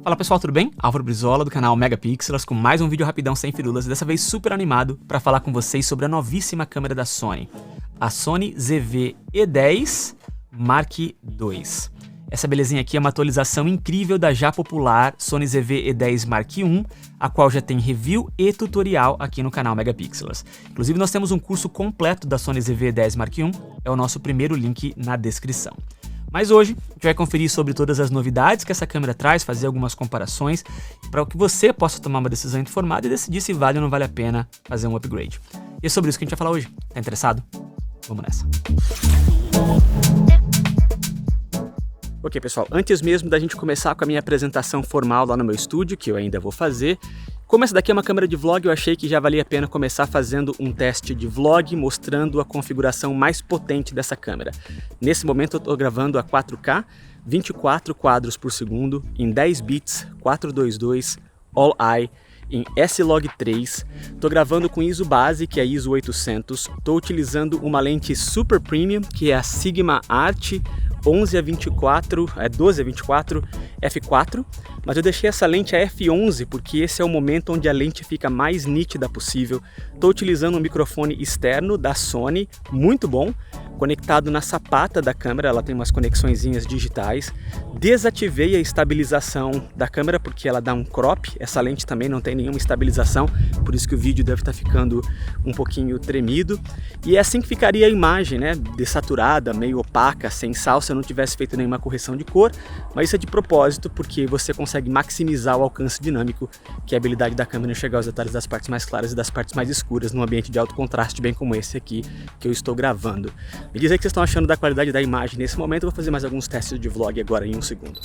Fala pessoal, tudo bem? Álvaro Brizola do canal Megapixels com mais um vídeo rapidão sem firulas, dessa vez super animado para falar com vocês sobre a novíssima câmera da Sony, a Sony ZV-E10 Mark II. Essa belezinha aqui é uma atualização incrível da já popular Sony ZV-E10 Mark I, a qual já tem review e tutorial aqui no canal Megapixels. Inclusive nós temos um curso completo da Sony ZV-E10 Mark I, é o nosso primeiro link na descrição. Mas hoje a gente vai conferir sobre todas as novidades que essa câmera traz, fazer algumas comparações para que você possa tomar uma decisão informada e decidir se vale ou não vale a pena fazer um upgrade. E é sobre isso que a gente vai falar hoje. Tá interessado? Vamos nessa. Ok pessoal, antes mesmo da gente começar com a minha apresentação formal lá no meu estúdio, que eu ainda vou fazer, como essa daqui é uma câmera de vlog, eu achei que já valia a pena começar fazendo um teste de vlog mostrando a configuração mais potente dessa câmera. Nesse momento eu estou gravando a 4K, 24 quadros por segundo, em 10 bits, 422, All Eye, em S-Log3, estou gravando com ISO base, que é ISO 800, estou utilizando uma lente Super Premium, que é a Sigma Art 12-24 f4, mas eu deixei essa lente a f11 porque esse é o momento onde a lente fica mais nítida possível. Estou utilizando um microfone externo da Sony, muito bom, conectado na sapata da câmera, ela tem umas conexõezinhas digitais. Desativei a estabilização da câmera porque ela dá um crop, essa lente também não tem nenhuma estabilização, por isso que o vídeo deve estar ficando um pouquinho tremido. E é assim que ficaria a imagem, né? Desaturada, meio opaca, sem sal, se eu não tivesse feito nenhuma correção de cor, mas isso é de propósito porque você consegue maximizar o alcance dinâmico, que é a habilidade da câmera em enxergar os detalhes das partes mais claras e das partes mais escuras num ambiente de alto contraste, bem como esse aqui que eu estou gravando. Me diz aí o que vocês estão achando da qualidade da imagem nesse momento. Eu vou fazer mais alguns testes de vlog agora em um segundo.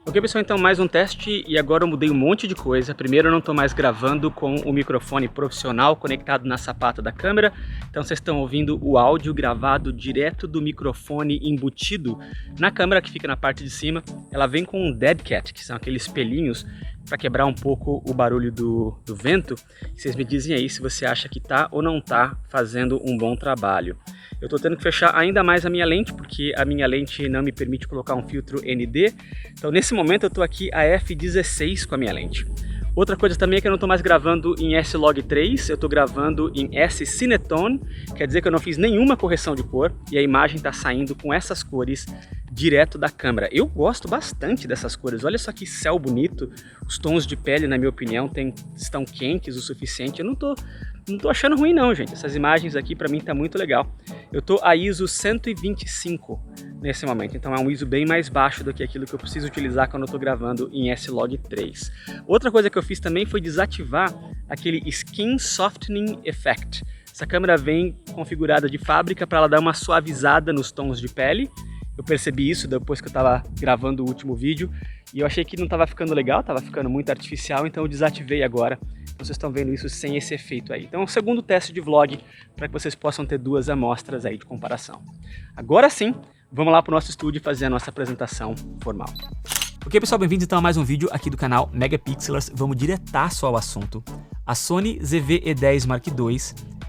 Ok pessoal, então mais um teste e agora eu mudei um monte de coisa. Primeiro eu não estou mais gravando com o microfone profissional conectado na sapata da câmera. Então vocês estão ouvindo o áudio gravado direto do microfone embutido na câmera que fica na parte de cima. Ela vem com um dead cat, que são aqueles pelinhos para quebrar um pouco o barulho do vento. Vocês me dizem aí se você acha que tá ou não tá fazendo um bom trabalho. Eu estou tendo que fechar ainda mais a minha lente, porque a minha lente não me permite colocar um filtro ND. Então nesse momento eu estou aqui a f16 com a minha lente. Outra coisa também é que eu não estou mais gravando em S-Log3, eu estou gravando em S-Cinetone, quer dizer que eu não fiz nenhuma correção de cor e a imagem está saindo com essas cores direto da câmera. Eu gosto bastante dessas cores, olha só que céu bonito, os tons de pele, na minha opinião, estão quentes o suficiente. Eu não tô achando ruim não, gente, essas imagens aqui para mim tá muito legal. Eu tô a ISO 125 nesse momento, então é um ISO bem mais baixo do que aquilo que eu preciso utilizar quando eu tô gravando em S-Log3. Outra coisa que eu fiz também foi desativar aquele Skin Softening Effect. Essa câmera vem configurada de fábrica para ela dar uma suavizada nos tons de pele. Eu percebi isso depois que eu estava gravando o último vídeo e eu achei que não estava ficando legal, estava ficando muito artificial, então eu desativei agora. Vocês estão vendo isso sem esse efeito aí. Então é o segundo teste de vlog para que vocês possam ter duas amostras aí de comparação. Agora sim, vamos lá para o nosso estúdio fazer a nossa apresentação formal. Ok pessoal, bem-vindos então a mais um vídeo aqui do canal Megapixels. Vamos diretaço ao assunto. A Sony ZV-E10 Mark II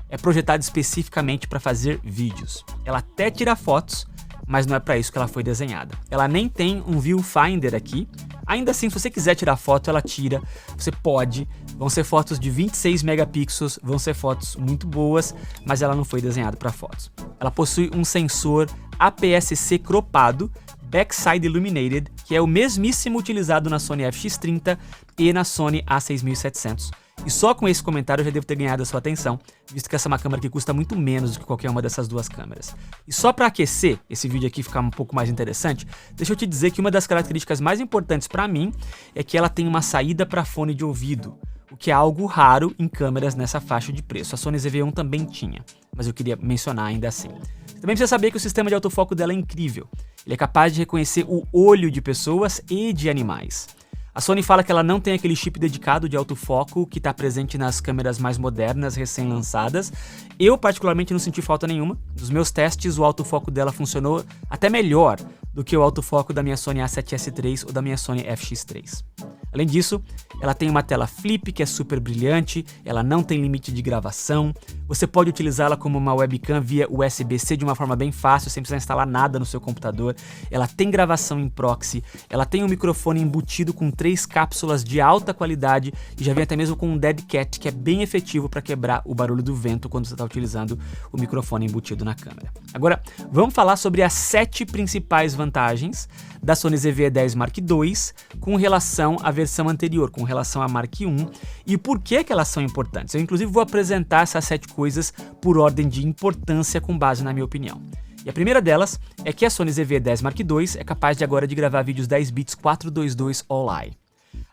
é projetada especificamente para fazer vídeos. Ela até tira fotos, mas não é para isso que ela foi desenhada. Ela nem tem um viewfinder aqui. Ainda assim, se você quiser tirar foto, ela tira. Você pode. Vão ser fotos de 26 megapixels, vão ser fotos muito boas, mas ela não foi desenhada para fotos. Ela possui um sensor APS-C cropado, Backside Illuminated, que é o mesmíssimo utilizado na Sony FX30 e na Sony A6700. E só com esse comentário eu já devo ter ganhado a sua atenção, visto que essa é uma câmera que custa muito menos do que qualquer uma dessas duas câmeras. E só para aquecer esse vídeo aqui ficar um pouco mais interessante, deixa eu te dizer que uma das características mais importantes para mim é que ela tem uma saída para fone de ouvido, o que é algo raro em câmeras nessa faixa de preço. A Sony ZV-1 também tinha, mas eu queria mencionar ainda assim. Também precisa saber que o sistema de autofoco dela é incrível. Ele é capaz de reconhecer o olho de pessoas e de animais. A Sony fala que ela não tem aquele chip dedicado de autofoco que está presente nas câmeras mais modernas, recém-lançadas. Eu particularmente não senti falta nenhuma. Nos meus testes o autofoco dela funcionou até melhor do que o autofoco da minha Sony A7S III ou da minha Sony FX3. Além disso, ela tem uma tela flip que é super brilhante, ela não tem limite de gravação, você pode utilizá-la como uma webcam via USB-C de uma forma bem fácil, sem precisar instalar nada no seu computador, ela tem gravação em proxy, ela tem um microfone embutido com 3 cápsulas de alta qualidade e já vem até mesmo com um dead cat que é bem efetivo para quebrar o barulho do vento quando você está utilizando o microfone embutido na câmera. Agora, vamos falar sobre as 7 principais vantagens da Sony ZV-E10 Mark II com relação à versão anterior, com relação à Mark I, e por que elas são importantes. Eu inclusive vou apresentar essas 7 coisas por ordem de importância com base na minha opinião. E a primeira delas é que a Sony ZV-E10 Mark II é capaz de agora de gravar vídeos 10 bits 422 All-I.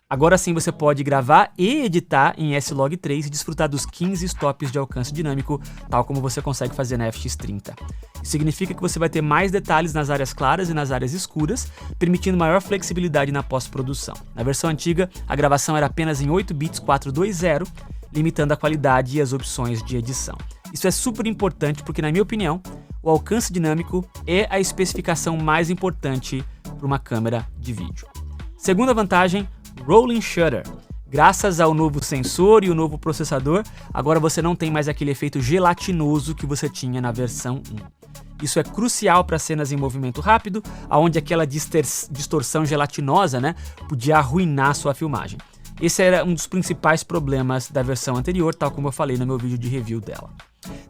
Agora sim você pode gravar e editar em S-Log3 e desfrutar dos 15 stops de alcance dinâmico, tal como você consegue fazer na FX30. Isso significa que você vai ter mais detalhes nas áreas claras e nas áreas escuras, permitindo maior flexibilidade na pós-produção. Na versão antiga, a gravação era apenas em 8 bits 420, limitando a qualidade e as opções de edição. Isso é super importante porque, na minha opinião, o alcance dinâmico é a especificação mais importante para uma câmera de vídeo. Segunda vantagem, Rolling Shutter. Graças ao novo sensor e o novo processador, agora você não tem mais aquele efeito gelatinoso que você tinha na versão 1. Isso é crucial para cenas em movimento rápido, onde aquela distorção gelatinosa, podia arruinar sua filmagem. Esse era um dos principais problemas da versão anterior, tal como eu falei no meu vídeo de review dela.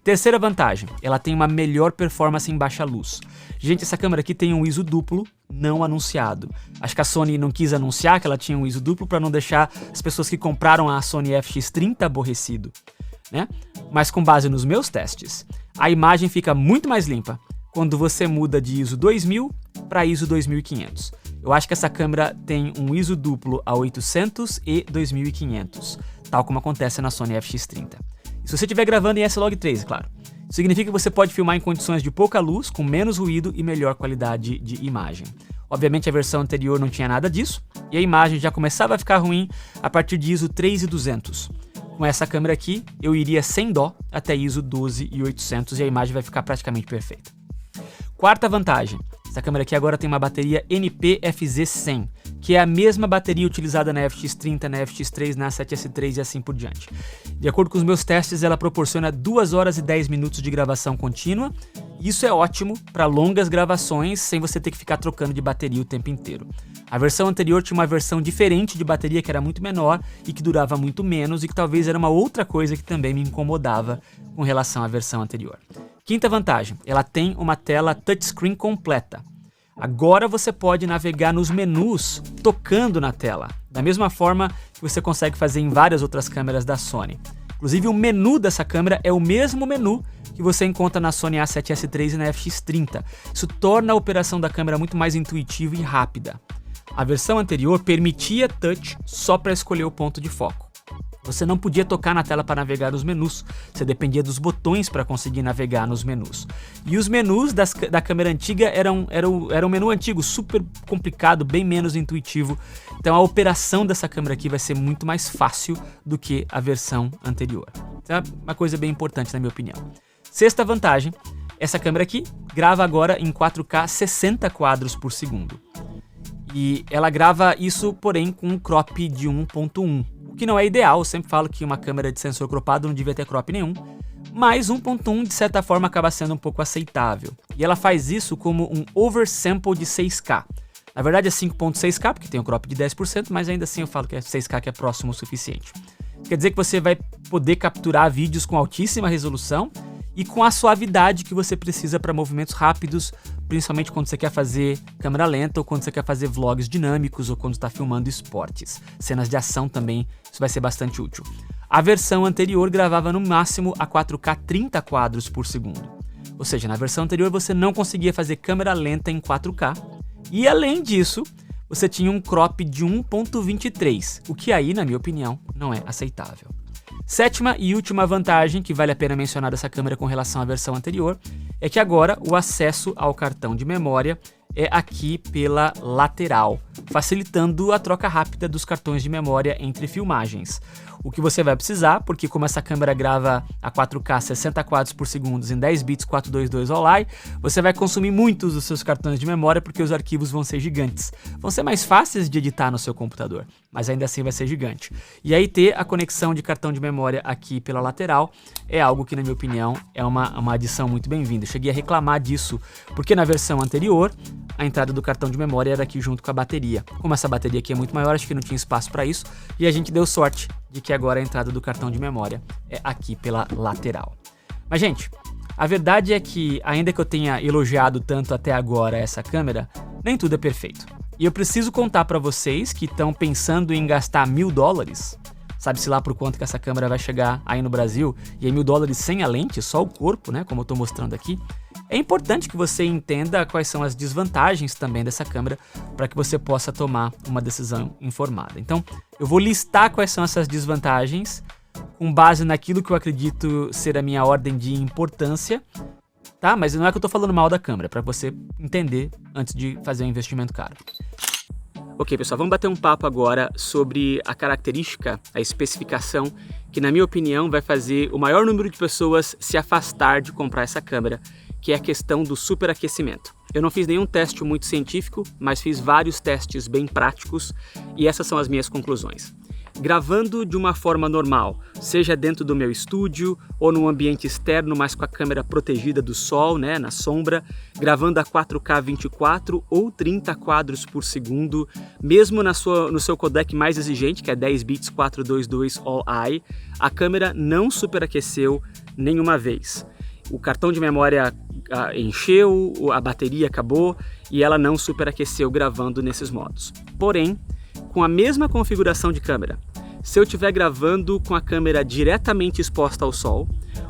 Terceira vantagem, ela tem uma melhor performance em baixa luz. Gente, essa câmera aqui tem um ISO duplo não anunciado. Acho que a Sony não quis anunciar que ela tinha um ISO duplo para não deixar as pessoas que compraram a Sony FX30 aborrecido, Mas com base nos meus testes, a imagem fica muito mais limpa quando você muda de ISO 2000 para ISO 2500. Eu acho que essa câmera tem um ISO duplo a 800 e 2500, tal como acontece na Sony FX30. E se você estiver gravando em S-Log3, claro. Isso significa que você pode filmar em condições de pouca luz, com menos ruído e melhor qualidade de imagem. Obviamente a versão anterior não tinha nada disso, e a imagem já começava a ficar ruim a partir de ISO 3200. Com essa câmera aqui, eu iria sem dó até ISO 12800 e a imagem vai ficar praticamente perfeita. Quarta vantagem, essa câmera aqui agora tem uma bateria NP-FZ100, que é a mesma bateria utilizada na FX30, na FX3, na 7S3 e assim por diante. De acordo com os meus testes, ela proporciona 2 horas e 10 minutos de gravação contínua, e isso é ótimo para longas gravações sem você ter que ficar trocando de bateria o tempo inteiro. A versão anterior tinha uma versão diferente de bateria que era muito menor e que durava muito menos e que talvez era uma outra coisa que também me incomodava com relação à versão anterior. Quinta vantagem, ela tem uma tela touchscreen completa. Agora você pode navegar nos menus tocando na tela, da mesma forma que você consegue fazer em várias outras câmeras da Sony. Inclusive o menu dessa câmera é o mesmo menu que você encontra na Sony A7S3 e na FX30. Isso torna a operação da câmera muito mais intuitiva e rápida. A versão anterior permitia touch só para escolher o ponto de foco. Você não podia tocar na tela para navegar nos menus, você dependia dos botões para conseguir navegar nos menus. E os menus da câmera antiga eram um menu antigo, super complicado, bem menos intuitivo. Então a operação dessa câmera aqui vai ser muito mais fácil do que a versão anterior. Então é uma coisa bem importante na minha opinião. Sexta vantagem, essa câmera aqui grava agora em 4K 60 quadros por segundo. E ela grava isso, porém, com um crop de 1.1. O que não é ideal, eu sempre falo que uma câmera de sensor cropado não devia ter crop nenhum, mas 1.1 de certa forma acaba sendo um pouco aceitável. E ela faz isso como um oversample de 6K. Na verdade é 5.6K, porque tem um crop de 10%, mas ainda assim eu falo que é 6K que é próximo o suficiente. Quer dizer que você vai poder capturar vídeos com altíssima resolução e com a suavidade que você precisa para movimentos rápidos, principalmente quando você quer fazer câmera lenta ou quando você quer fazer vlogs dinâmicos ou quando está filmando esportes. Cenas de ação também, isso vai ser bastante útil. A versão anterior gravava no máximo a 4K 30 quadros por segundo. Ou seja, na versão anterior você não conseguia fazer câmera lenta em 4K. E além disso, você tinha um crop de 1.23, o que aí, na minha opinião, não é aceitável. Sétima e última vantagem que vale a pena mencionar dessa câmera com relação à versão anterior é que agora o acesso ao cartão de memória é aqui pela lateral, facilitando a troca rápida dos cartões de memória entre filmagens. O que você vai precisar, porque como essa câmera grava a 4K 60 quadros por segundo em 10 bits 422 All-I, você vai consumir muitos dos seus cartões de memória porque os arquivos vão ser gigantes. Vão ser mais fáceis de editar no seu computador. mas ainda assim vai ser gigante. E aí ter a conexão de cartão de memória aqui pela lateral é algo que, na minha opinião, é uma adição muito bem-vinda. Eu cheguei a reclamar disso, porque na versão anterior, a entrada do cartão de memória era aqui junto com a bateria. Como essa bateria aqui é muito maior, acho que não tinha espaço para isso, e a gente deu sorte de que agora a entrada do cartão de memória é aqui pela lateral. Mas, gente, a verdade é que, ainda que eu tenha elogiado tanto até agora essa câmera, nem tudo é perfeito. E eu preciso contar para vocês que estão pensando em gastar $1.000, sabe-se lá por quanto que essa câmera vai chegar aí no Brasil, e aí $1.000 sem a lente, só o corpo, né, como eu estou mostrando aqui. É importante que você entenda quais são as desvantagens também dessa câmera para que você possa tomar uma decisão informada. Então, eu vou listar quais são essas desvantagens com base naquilo que eu acredito ser a minha ordem de importância, tá? Mas não é que eu tô falando mal da câmera, para você entender antes de fazer um investimento caro. Ok, pessoal, vamos bater um papo agora sobre a característica, a especificação, que na minha opinião vai fazer o maior número de pessoas se afastar de comprar essa câmera, que é a questão do superaquecimento. Eu não fiz nenhum teste muito científico, mas fiz vários testes bem práticos e essas são as minhas conclusões. Gravando de uma forma normal, seja dentro do meu estúdio ou num ambiente externo, mas com a câmera protegida do sol, né, na sombra, gravando a 4K 24 ou 30 quadros por segundo, mesmo no seu codec mais exigente, que é 10 bits 422 All-I, a câmera não superaqueceu nenhuma vez. O cartão de memória encheu, a bateria acabou e ela não superaqueceu gravando nesses modos. Porém, com a mesma configuração de câmera, se eu estiver gravando com a câmera diretamente exposta ao sol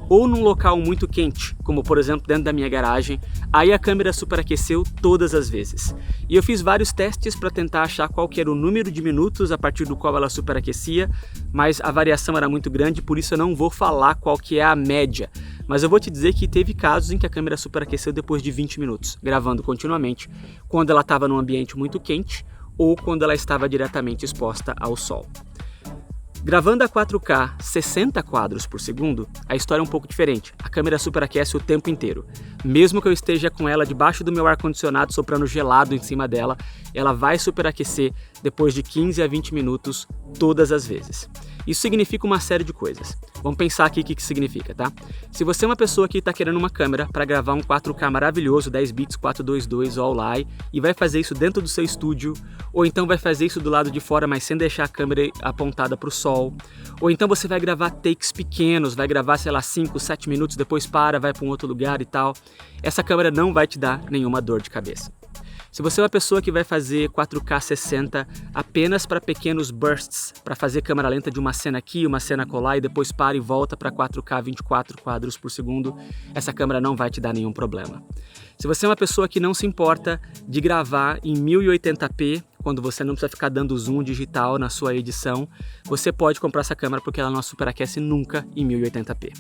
ou num local muito quente, como por exemplo dentro da minha garagem, aí a câmera superaqueceu todas as vezes. E eu fiz vários testes para tentar achar qual que era o número de minutos a partir do qual ela superaquecia, mas a variação era muito grande, por isso eu não vou falar qual que é a média. Mas eu vou te dizer que teve casos em que a câmera superaqueceu depois de 20 minutos, gravando continuamente, quando ela estava num ambiente muito quente ou quando ela estava diretamente exposta ao sol. Gravando a 4K 60 quadros por segundo, a história é um pouco diferente. A câmera superaquece o tempo inteiro. Mesmo que eu esteja com ela debaixo do meu ar-condicionado soprando gelado em cima dela, ela vai superaquecer depois de 15 a 20 minutos todas as vezes. Isso significa uma série de coisas. Vamos pensar aqui o que significa, tá? Se você é uma pessoa que está querendo uma câmera para gravar um 4K maravilhoso, 10 bits 422 All-I, e vai fazer isso dentro do seu estúdio, ou então vai fazer isso do lado de fora, mas sem deixar a câmera apontada para o sol, ou então você vai gravar takes pequenos, vai gravar, sei lá, 5, 7 minutos, depois vai para um outro lugar e tal, essa câmera não vai te dar nenhuma dor de cabeça. Se você é uma pessoa que vai fazer 4K 60 apenas para pequenos bursts, para fazer câmera lenta de uma cena aqui, uma cena colar e depois para e volta para 4K 24 quadros por segundo, essa câmera não vai te dar nenhum problema. Se você é uma pessoa que não se importa de gravar em 1080p, quando você não precisa ficar dando zoom digital na sua edição, você pode comprar essa câmera porque ela não superaquece nunca em 1080p.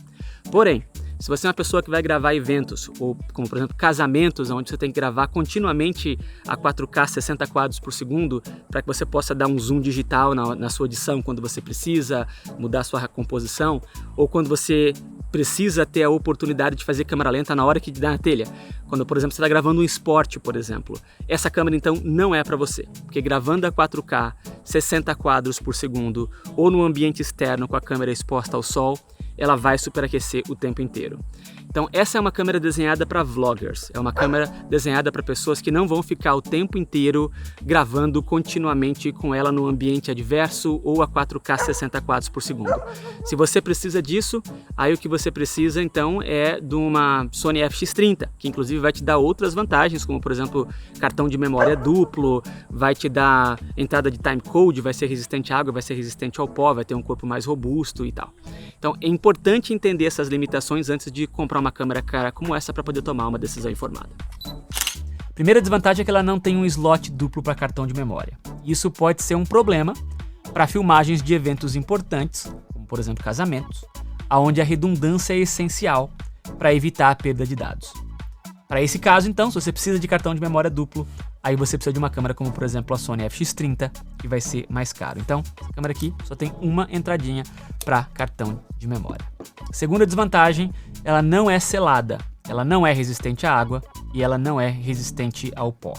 Porém, se você é uma pessoa que vai gravar eventos, ou como por exemplo casamentos, onde você tem que gravar continuamente a 4K 60 quadros por segundo, para que você possa dar um zoom digital na sua edição quando você precisa, mudar a sua composição, ou quando você precisa ter a oportunidade de fazer câmera lenta na hora que dá na telha. Quando, por exemplo, você está gravando um esporte, por exemplo. Essa câmera, então, não é para você. Porque gravando a 4K 60 quadros por segundo, ou no ambiente externo com a câmera exposta ao sol, ela vai superaquecer o tempo inteiro. Então essa é uma câmera desenhada para vloggers, é uma câmera desenhada para pessoas que não vão ficar o tempo inteiro gravando continuamente com ela no ambiente adverso ou a 4K 60 quadros por segundo. Se você precisa disso, aí o que você precisa então é de uma Sony FX30, que inclusive vai te dar outras vantagens, como por exemplo cartão de memória duplo, vai te dar entrada de timecode, vai ser resistente à água, vai ser resistente ao pó, vai ter um corpo mais robusto e tal. Então é importante entender essas limitações antes de comprar uma câmera cara como essa para poder tomar uma decisão informada. Primeira desvantagem é que ela não tem um slot duplo para cartão de memória. Isso pode ser um problema para filmagens de eventos importantes, como por exemplo casamentos, onde a redundância é essencial para evitar a perda de dados. Para esse caso, então, se você precisa de cartão de memória duplo, aí você precisa de uma câmera como, por exemplo, a Sony FX30, que vai ser mais caro. Então, essa câmera aqui só tem uma entradinha para cartão de memória. Segunda desvantagem, ela não é selada, ela não é resistente à água e ela não é resistente ao pó.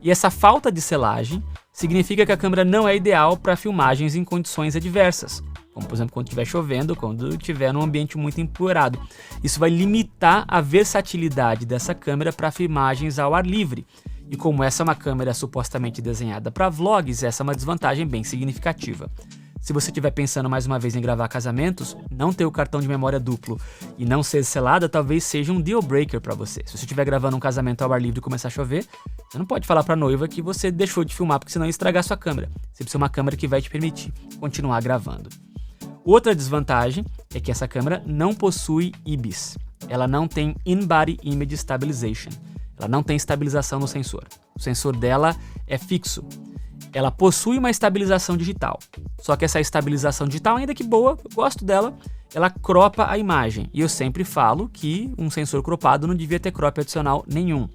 E essa falta de selagem significa que a câmera não é ideal para filmagens em condições adversas, como por exemplo quando estiver chovendo, quando estiver num ambiente muito empoeirado. Isso vai limitar a versatilidade dessa câmera para filmagens ao ar livre. E como essa é uma câmera supostamente desenhada para vlogs, essa é uma desvantagem bem significativa. Se você estiver pensando mais uma vez em gravar casamentos, não ter o cartão de memória duplo e não ser selada talvez seja um deal breaker para você. Se você estiver gravando um casamento ao ar livre e começar a chover, você não pode falar para a noiva que você deixou de filmar porque senão ia estragar sua câmera. Você precisa de uma câmera que vai te permitir continuar gravando. Outra desvantagem é que essa câmera não possui IBIS. Ela não tem In-Body Image Stabilization. Ela não tem estabilização no sensor. O sensor dela é fixo. Ela possui uma estabilização digital. Só que essa estabilização digital, ainda que boa, eu gosto dela, ela cropa a imagem. E eu sempre falo que um sensor cropado não devia ter crop adicional nenhum.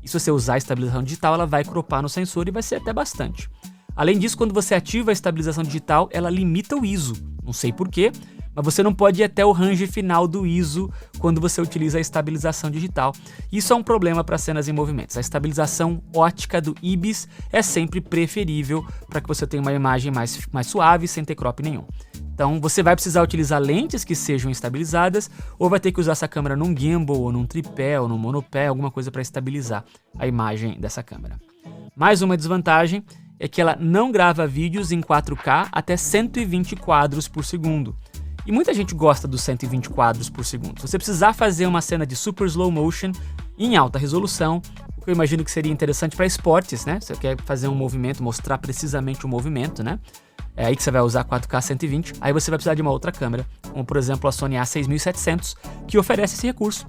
E se você usar a estabilização digital, ela vai cropar no sensor e vai ser até bastante. Além disso, quando você ativa a estabilização digital, ela limita o ISO. Não sei porquê, mas você não pode ir até o range final do ISO quando você utiliza a estabilização digital. Isso é um problema para cenas em movimentos. A estabilização ótica do IBIS é sempre preferível para que você tenha uma imagem mais suave, sem ter crop nenhum. Então você vai precisar utilizar lentes que sejam estabilizadas, ou vai ter que usar essa câmera num gimbal, ou num tripé, ou num monopé, alguma coisa para estabilizar a imagem dessa câmera. Mais uma desvantagem é que ela não grava vídeos em 4K até 120 quadros por segundo. E muita gente gosta dos 120 quadros por segundo. Se você precisar fazer uma cena de super slow motion em alta resolução, o que eu imagino que seria interessante para esportes, né? Você quer fazer um movimento, mostrar precisamente o movimento, né? É aí que você vai usar 4K 120. Aí você vai precisar de uma outra câmera, como por exemplo a Sony A6700, que oferece esse recurso.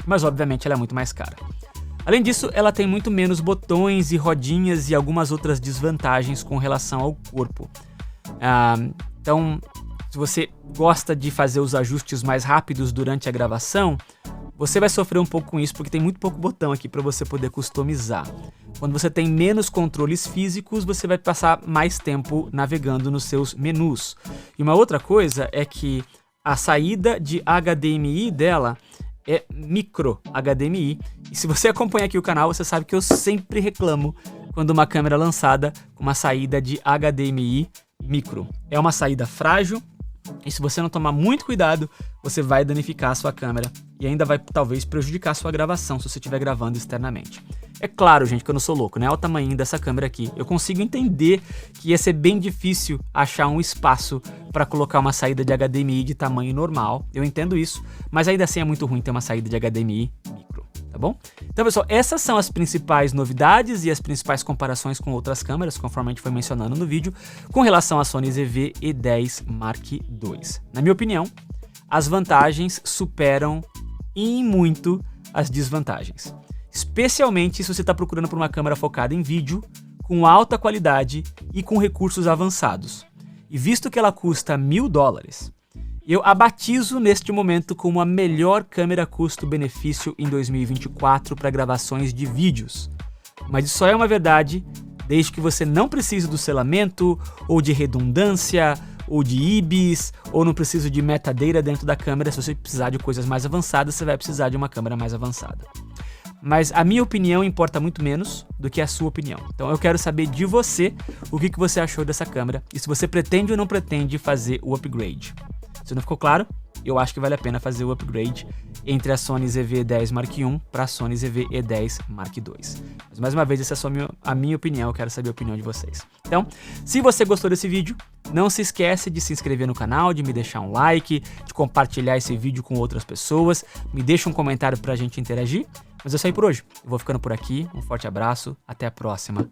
Mas obviamente ela é muito mais cara. Além disso, ela tem muito menos botões e rodinhas e algumas outras desvantagens com relação ao corpo. Então, se você gosta de fazer os ajustes mais rápidos durante a gravação, você vai sofrer um pouco com isso, porque tem muito pouco botão aqui para você poder customizar. Quando você tem menos controles físicos, você vai passar mais tempo navegando nos seus menus. E uma outra coisa é que a saída de HDMI dela é micro HDMI. E se você acompanha aqui o canal, você sabe que eu sempre reclamo quando uma câmera é lançada com uma saída de HDMI micro. É uma saída frágil, e se você não tomar muito cuidado, você vai danificar a sua câmera e ainda vai talvez prejudicar a sua gravação se você estiver gravando externamente. É claro, gente, que eu não sou louco, né? Olha o tamanho dessa câmera aqui. Eu consigo entender que ia ser bem difícil achar um espaço para colocar uma saída de HDMI de tamanho normal. Eu entendo isso, mas ainda assim é muito ruim ter uma saída de HDMI micro, tá bom? Então, pessoal, essas são as principais novidades e as principais comparações com outras câmeras, conforme a gente foi mencionando no vídeo, com relação à Sony ZV-E10 Mark II. Na minha opinião, as vantagens superam em muito as desvantagens. Especialmente se você está procurando por uma câmera focada em vídeo, com alta qualidade e com recursos avançados. E visto que ela custa $1.000, eu a batizo neste momento como a melhor câmera custo-benefício em 2024 para gravações de vídeos. Mas isso só é uma verdade desde que você não precise do selamento, ou de redundância, ou de IBIS, ou não precisa de metadata dentro da câmera. Se você precisar de coisas mais avançadas, você vai precisar de uma câmera mais avançada. Mas a minha opinião importa muito menos do que a sua opinião. Então eu quero saber de você o que você achou dessa câmera e se você pretende ou não pretende fazer o upgrade. Se não ficou claro, eu acho que vale a pena fazer o upgrade entre a Sony ZV-E10 Mark I para a Sony ZV-E10 Mark II. Mas mais uma vez, essa é só a minha opinião, eu quero saber a opinião de vocês. Então, se você gostou desse vídeo, não se esquece de se inscrever no canal, de me deixar um like, de compartilhar esse vídeo com outras pessoas, me deixa um comentário pra gente interagir. Mas é isso aí por hoje. Eu vou ficando por aqui, um forte abraço, até a próxima.